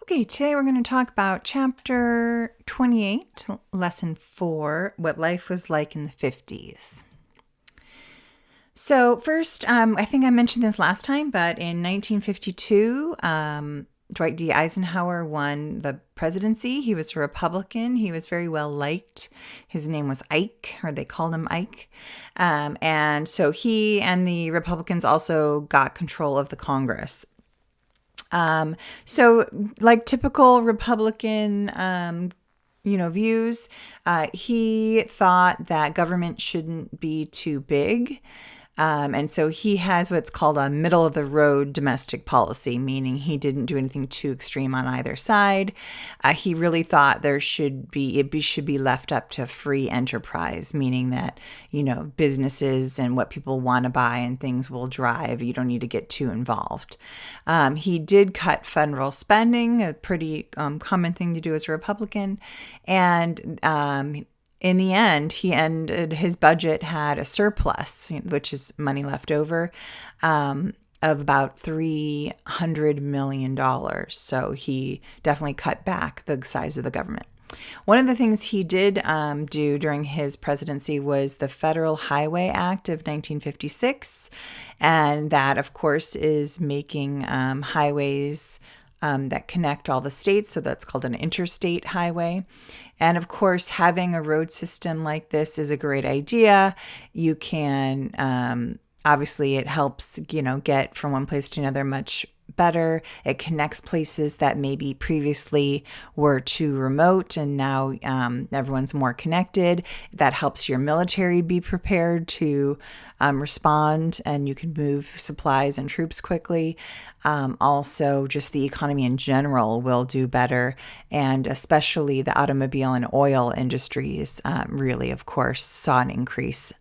Okay, today we're going to talk about Chapter 28, Lesson 4, What Life Was Like in the 50s. So first, I think I mentioned this last time, but in 1952, Dwight D. Eisenhower won the presidency. He was a Republican. He was very well liked. His name was Ike, or they called him Ike. And so he and the Republicans also got control of the Congress. So like typical Republican, views, he thought that government shouldn't be too big. And so he has what's called a middle of the road domestic policy, meaning he didn't do anything too extreme on either side. He really thought it should be left up to free enterprise, meaning that, businesses and what people want to buy and things will drive. You don't need to get too involved. He did cut federal spending, a pretty common thing to do as a Republican. And in the end, his budget had a surplus, which is money left over, of about $300 million. So he definitely cut back the size of the government. One of the things he did do during his presidency was the Federal Highway Act of 1956. And that, of course, is making highways that connect all the states. So that's called an interstate highway. And of course, having a road system like this is a great idea. You can, obviously, it helps, get from one place to another much better. It connects places that maybe previously were too remote, and now everyone's more connected. That helps your military be prepared to respond, and you can move supplies and troops quickly. Also, just the economy in general will do better, and especially the automobile and oil industries really, of course, saw an increase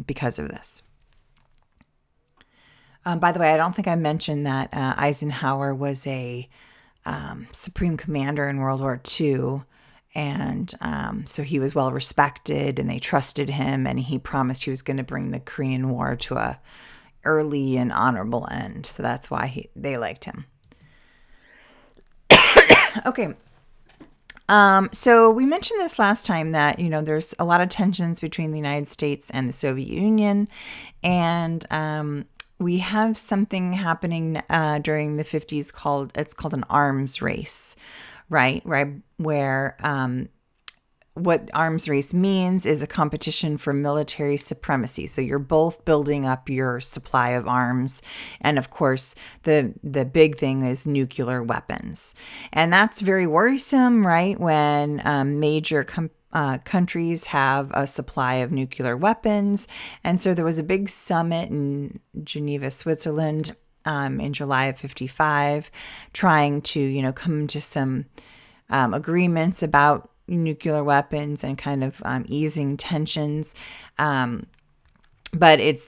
because of this. By the way, I don't think I mentioned that Eisenhower was a supreme commander in World War II. And so he was well respected, and they trusted him, and he promised he was going to bring the Korean War to a early and honorable end. So that's why they liked him. Okay. So we mentioned this last time that, there's a lot of tensions between the United States and the Soviet Union. And we have something happening during the 50s called an arms race, right? Where what arms race means is a competition for military supremacy. So you're both building up your supply of arms. And of course, the big thing is nuclear weapons. And that's very worrisome, right? When major countries have a supply of nuclear weapons. And so there was a big summit in Geneva, Switzerland, in July of 55, trying to, come to some agreements about nuclear weapons and kind of easing tensions. But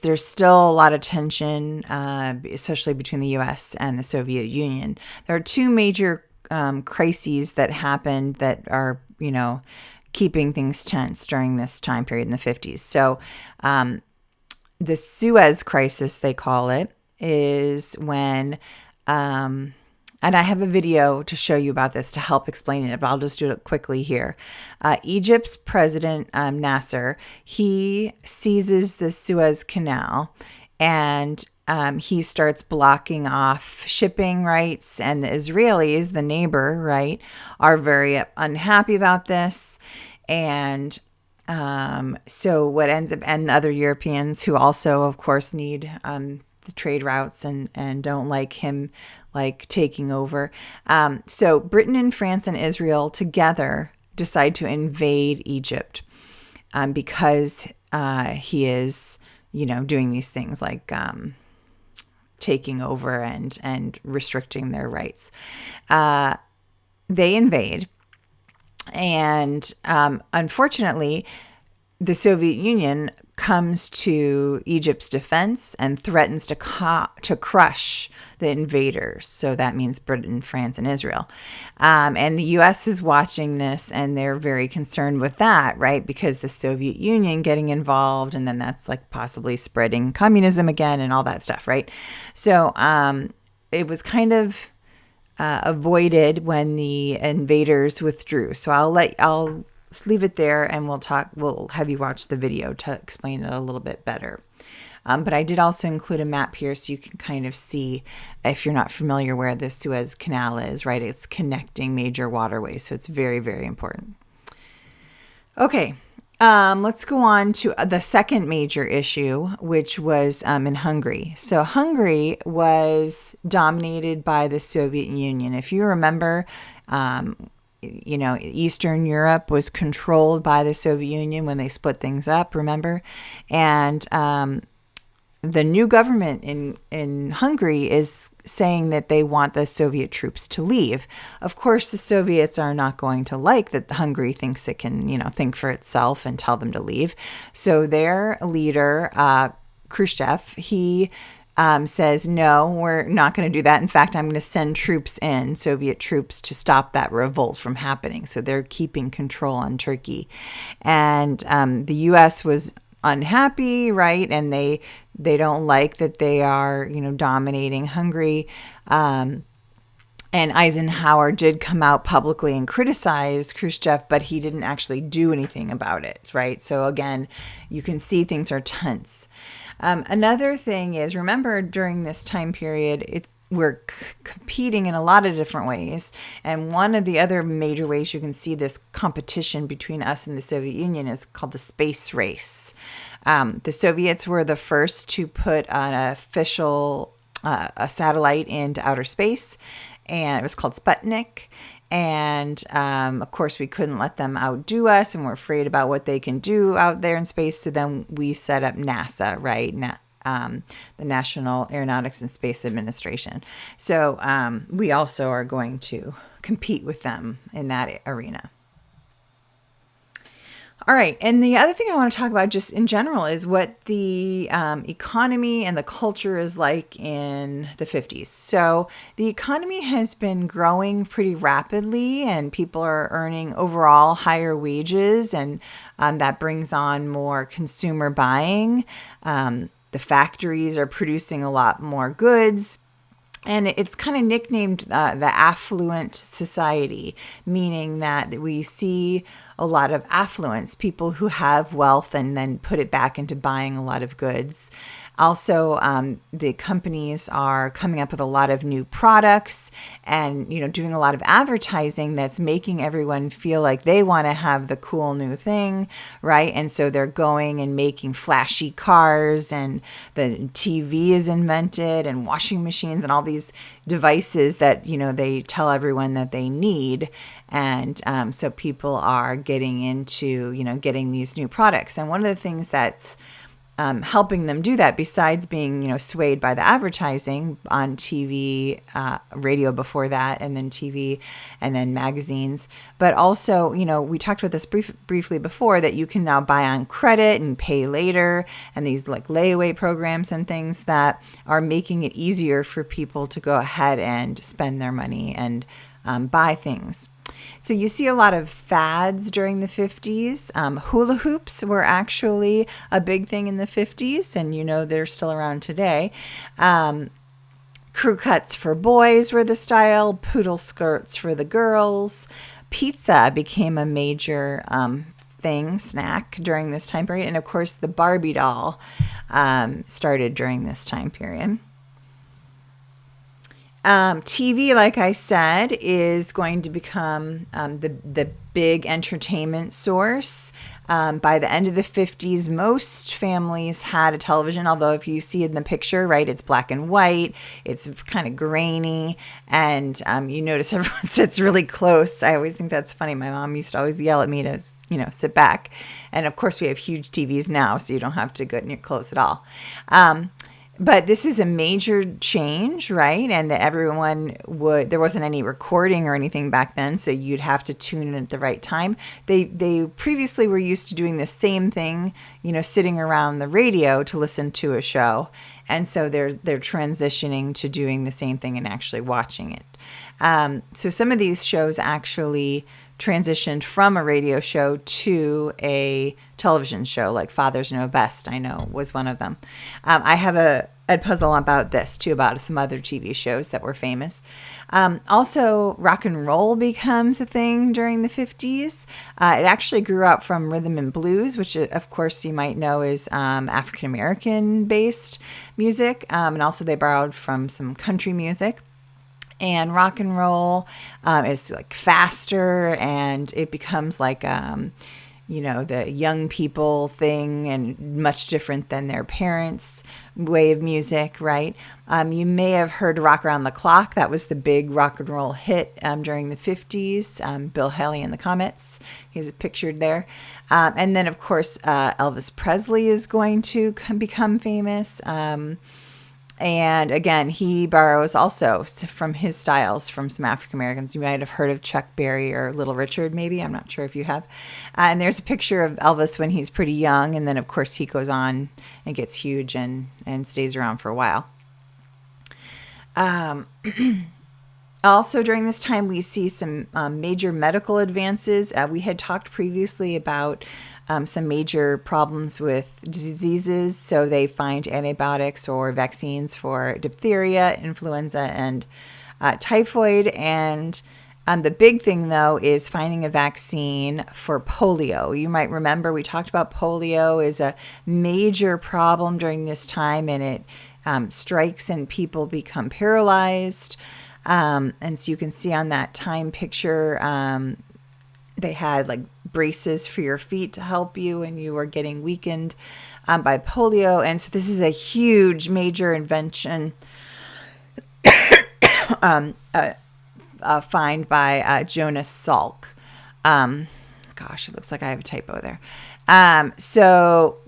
there's still a lot of tension, especially between the U.S. and the Soviet Union. There are two major crises that happened that are, keeping things tense during this time period in the 50s. So the Suez Crisis, they call it, is when, and I have a video to show you about this to help explain it, but I'll just do it quickly here. Egypt's president, Nasser, he seizes the Suez Canal, and he starts blocking off shipping rights, and the Israelis, the neighbor, right, are very unhappy about this. And so what ends up, and other Europeans who also, of course, need the trade routes and don't like him taking over. So Britain and France and Israel together decide to invade Egypt because he is, doing these things like taking over and restricting their rights. They invade. And unfortunately, the Soviet Union comes to Egypt's defense and threatens to crush the invaders. So that means Britain, France, and Israel. And the U.S. is watching this, and they're very concerned with that, right? Because the Soviet Union getting involved, and then that's possibly spreading communism again and all that stuff, right? So it was kind of avoided when the invaders withdrew. So I'll leave it there, and we'll have you watch the video to explain it a little bit better. But I did also include a map here so you can kind of see, if you're not familiar, where the Suez Canal is, right? It's connecting major waterways, so it's very, very important. Okay, let's go on to the second major issue, which was in Hungary. So Hungary was dominated by the Soviet Union. If you remember, Eastern Europe was controlled by the Soviet Union when they split things up, remember? And the new government in Hungary is saying that they want the Soviet troops to leave. Of course, the Soviets are not going to like that Hungary thinks it can, think for itself and tell them to leave. So their leader, Khrushchev, he says, no, we're not going to do that. In fact, I'm going to send troops in, Soviet troops, to stop that revolt from happening. So they're keeping control on Turkey. And the U.S. was unhappy, right? And they don't like that they are, dominating Hungary. And Eisenhower did come out publicly and criticize Khrushchev, but he didn't actually do anything about it, right? So again, you can see things are tense. Another thing is, remember, during this time period, we're competing in a lot of different ways. And one of the other major ways you can see this competition between us and the Soviet Union is called the space race. The Soviets were the first to put an official a satellite into outer space, and it was called Sputnik. And of course, we couldn't let them outdo us, and we're afraid about what they can do out there in space. So then we set up NASA, right? The National Aeronautics and Space Administration. So we also are going to compete with them in that arena. All right. And the other thing I want to talk about just in general is what the economy and the culture is like in the 50s. So the economy has been growing pretty rapidly, and people are earning overall higher wages, and that brings on more consumer buying. The factories are producing a lot more goods. And it's kind of nicknamed the affluent society, meaning that we see a lot of affluence, people who have wealth and then put it back into buying a lot of goods. Also, the companies are coming up with a lot of new products and, doing a lot of advertising that's making everyone feel like they want to have the cool new thing, right? And so they're going and making flashy cars, and the TV is invented, and washing machines, and all these devices that, they tell everyone that they need. And so people are getting into, getting these new products. And one of the things that's helping them do that, besides being, swayed by the advertising on TV, radio before that, and then TV, and then magazines. But also, we talked about this briefly before, that you can now buy on credit and pay later, and these like layaway programs and things that are making it easier for people to go ahead and spend their money and buy things. So you see a lot of fads during the 50s. Hula hoops were actually a big thing in the 50s, and they're still around today. Crew cuts for boys were the style, poodle skirts for the girls. Pizza became a major snack during this time period. And of course, the Barbie doll started during this time period. TV, like I said, is going to become the big entertainment source. By the end of the 50s, most families had a television, although if you see it in the picture, right, it's black and white, it's kind of grainy, and you notice everyone sits really close. I always think that's funny. My mom used to always yell at me to, sit back. And of course, we have huge TVs now, so you don't have to get near close at all. But this is a major change, right? And that there wasn't any recording or anything back then, so you'd have to tune in at the right time. They previously were used to doing the same thing, sitting around the radio to listen to a show. And so they're transitioning to doing the same thing and actually watching it. So some of these shows actually transitioned from a radio show to a television show, like Fathers Know Best, I know was one of them. I have a puzzle about this too, about some other TV shows that were famous. Also, rock and roll becomes a thing during the 50s. It actually grew up from rhythm and blues, which of course you might know is African American based music. And also they borrowed from some country music. And rock and roll is like faster, and it becomes like the young people thing, and much different than their parents' way of music, right? You may have heard Rock Around the Clock. That was the big rock and roll hit during the 50s. Bill Haley and the Comets, he's pictured there. And then, of course, Elvis Presley is going to become famous. And again, he borrows also from his styles from some African Americans. You might have heard of Chuck Berry or Little Richard, maybe. I'm not sure if you have. And there's a picture of Elvis when he's pretty young. And then, of course, he goes on and gets huge and stays around for a while. Also, during this time, we see some major medical advances. We had talked previously about some major problems with diseases. So they find antibiotics or vaccines for diphtheria, influenza, and typhoid. And the big thing, though, is finding a vaccine for polio. You might remember we talked about polio is a major problem during this time, and it strikes and people become paralyzed. And so you can see on that time picture, they had like braces for your feet to help you when you were getting weakened by polio. And so this is a huge major invention find by Jonas Salk. Gosh, it looks like I have a typo there. So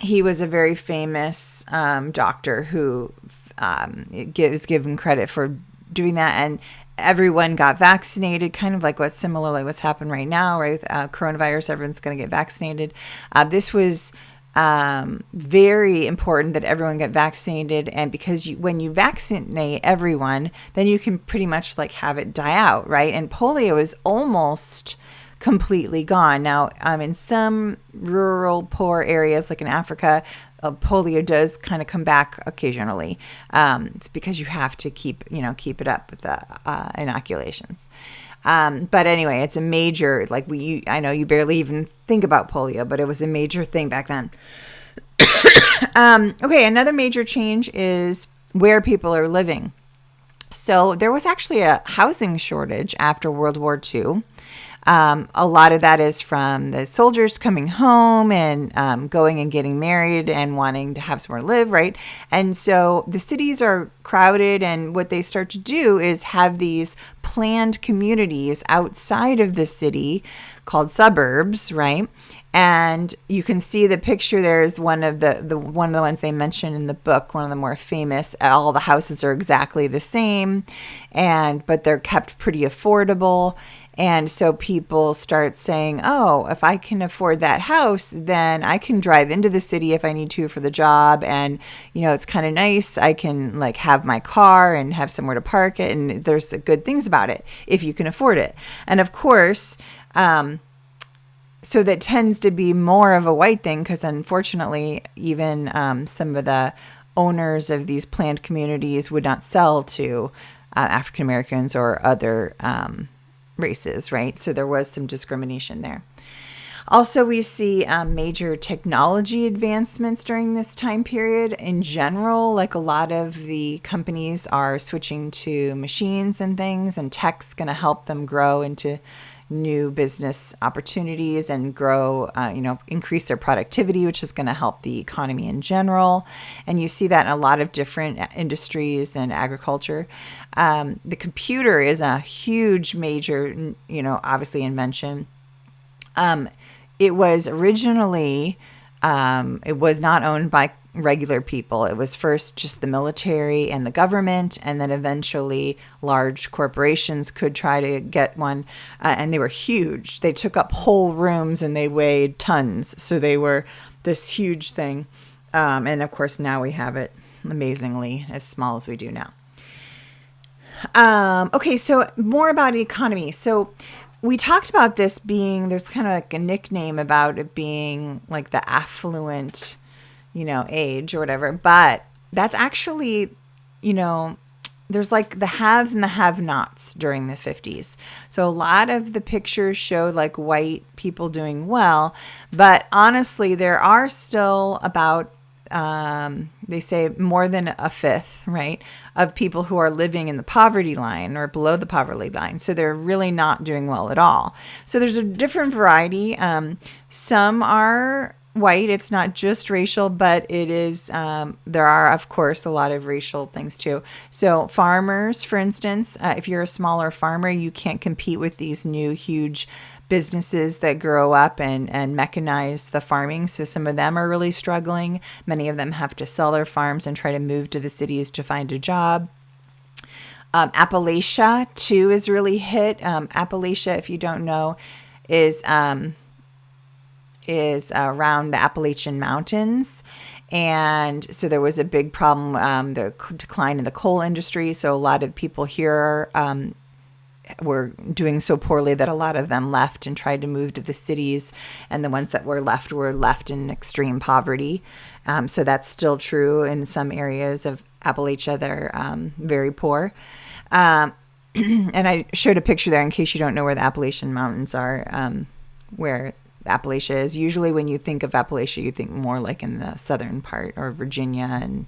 he was a very famous doctor who is given credit for doing that, and everyone got vaccinated, kind of like what's happened right now, right? With coronavirus, everyone's going to get vaccinated. This was very important that everyone get vaccinated, and because when you vaccinate everyone, then you can pretty much like have it die out, right? And polio is almost completely gone. Now, in some rural, poor areas, like in Africa, polio does kind of come back occasionally. It's because you have to keep it up with the inoculations. But anyway, it's a major, I know you barely even think about polio, but it was a major thing back then. Okay, another major change is where people are living. So there was actually a housing shortage after World War II. A lot of that is from the soldiers coming home and going and getting married and wanting to have somewhere to live, right? And so the cities are crowded, and what they start to do is have these planned communities outside of the city called suburbs, right? And you can see the picture. There's one of the ones they mentioned in the book, one of the more famous. All the houses are exactly the same, but they're kept pretty affordable. And so people start saying, oh, if I can afford that house, then I can drive into the city if I need to for the job. And, it's kind of nice. I can have my car and have somewhere to park it. And there's good things about it if you can afford it. And of course, so that tends to be more of a white thing, because unfortunately, even some of the owners of these planned communities would not sell to African Americans or other races, right? So there was some discrimination there. Also, we see major technology advancements during this time period. In general, a lot of the companies are switching to machines and things, and tech's going to help them grow into new business opportunities and grow, increase their productivity, which is going to help the economy in general. And you see that in a lot of different industries and agriculture. The computer is a huge, major, obviously invention. It was originally, it was not owned by regular people. It was first just the military and the government, and then eventually large corporations could try to get one, and they were huge. They took up whole rooms and they weighed tons. So they were this huge thing. And of course, now we have it amazingly as small as we do now. Okay, so more about economy. So we talked about this being, there's kind of like a nickname about it being like the affluent, age or whatever. But that's actually, you know, there's like the haves and the have-nots during the 50s. So a lot of the pictures show like white people doing well, but honestly, there are still about they say more than a fifth, right, of people who are living in the poverty line or below the poverty line. So they're really not doing well at all. So there's a different variety. Some are white. It's not just racial, but it is, there are, of course, a lot of racial things too. So farmers, for instance, if you're a smaller farmer, you can't compete with these new huge businesses that grow up and mechanize the farming. So some of them are really struggling. Many of them have to sell their farms and try to move to the cities to find a job. Appalachia too is really hit. Appalachia, if you don't know, is around the Appalachian Mountains. And so there was a big problem, the decline in the coal industry. So a lot of people here were doing so poorly that a lot of them left and tried to move to the cities. And the ones that were left in extreme poverty. So that's still true in some areas of Appalachia. They're very poor. And I showed a picture there in case you don't know where the Appalachian Mountains are, where Appalachia is. Usually when you think of Appalachia, you think more like in the southern part, or Virginia and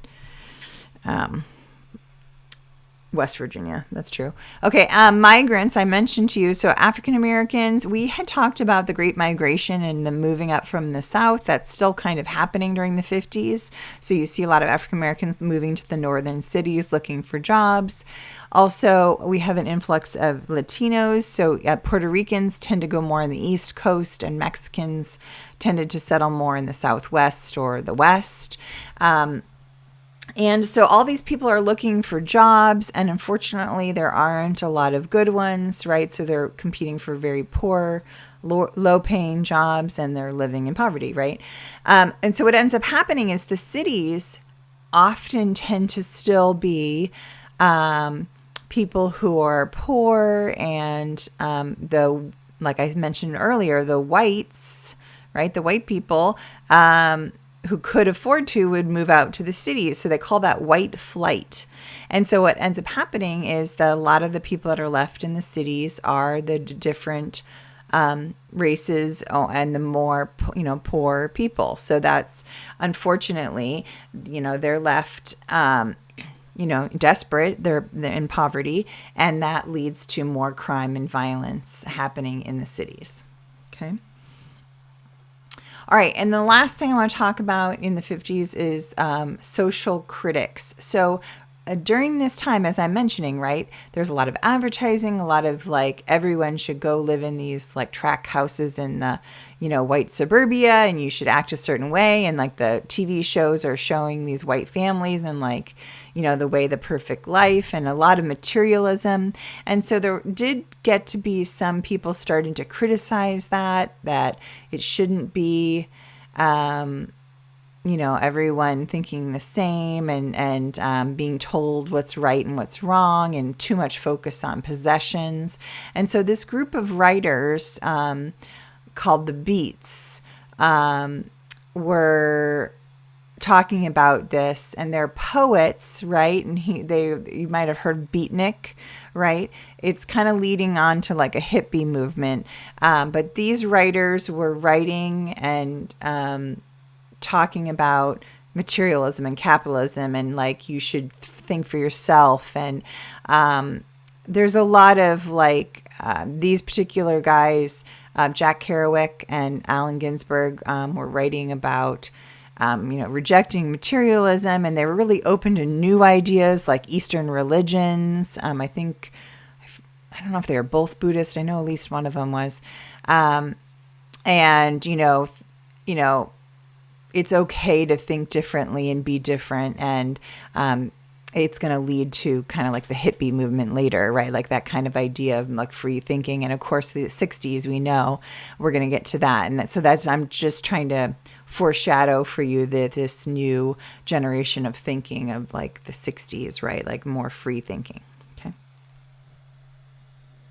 West Virginia. That's true. Okay. Migrants, I mentioned to you. So African Americans, we had talked about the Great Migration and the moving up from the South. That's still kind of happening during the 50s. So you see a lot of African Americans moving to the northern cities looking for jobs. Also, we have an influx of Latinos. So Puerto Ricans tend to go more on the East Coast, and Mexicans tended to settle more in the Southwest or the West. And so all these people are looking for jobs, and unfortunately there aren't a lot of good ones, right? So they're competing for very poor, low-paying jobs, and they're living in poverty, right? And so what ends up happening is the cities often tend to still be people who are poor, and like I mentioned earlier, the whites, right? The white people who could afford to would move out to the cities. So they call that white flight. And so what ends up happening is that a lot of the people that are left in the cities are the different races and the more, poor people. So that's, unfortunately, they're left, desperate. They're in poverty, and that leads to more crime and violence happening in the cities. Okay. All right, and the last thing I want to talk about in the 50s is social critics. So during this time, as I'm mentioning, right, there's a lot of advertising, a lot of like everyone should go live in these like tract houses in the, white suburbia, and you should act a certain way. And like the TV shows are showing these white families and like, the way, the perfect life, and a lot of materialism. And so there did get to be some people starting to criticize that it shouldn't be, everyone thinking the same and being told what's right and what's wrong, and too much focus on possessions. And so this group of writers called the Beats were talking about this, and they're poets, right? And you might have heard beatnik, right? It's kind of leading on to like a hippie movement. But these writers were writing and talking about materialism and capitalism, and like you should think for yourself. And there's a lot of like these particular guys, Jack Kerouac and Allen Ginsberg, were writing about rejecting materialism, and they were really open to new ideas like Eastern religions. I don't know if they were both Buddhist. I know at least one of them was. And it's okay to think differently and be different. And it's going to lead to kind of like the hippie movement later, right? Like that kind of idea of like free thinking. And of course, the 60s, we know we're going to get to that. And I'm just trying to foreshadow for you that this new generation of thinking of like the 60s, right? Like more free thinking.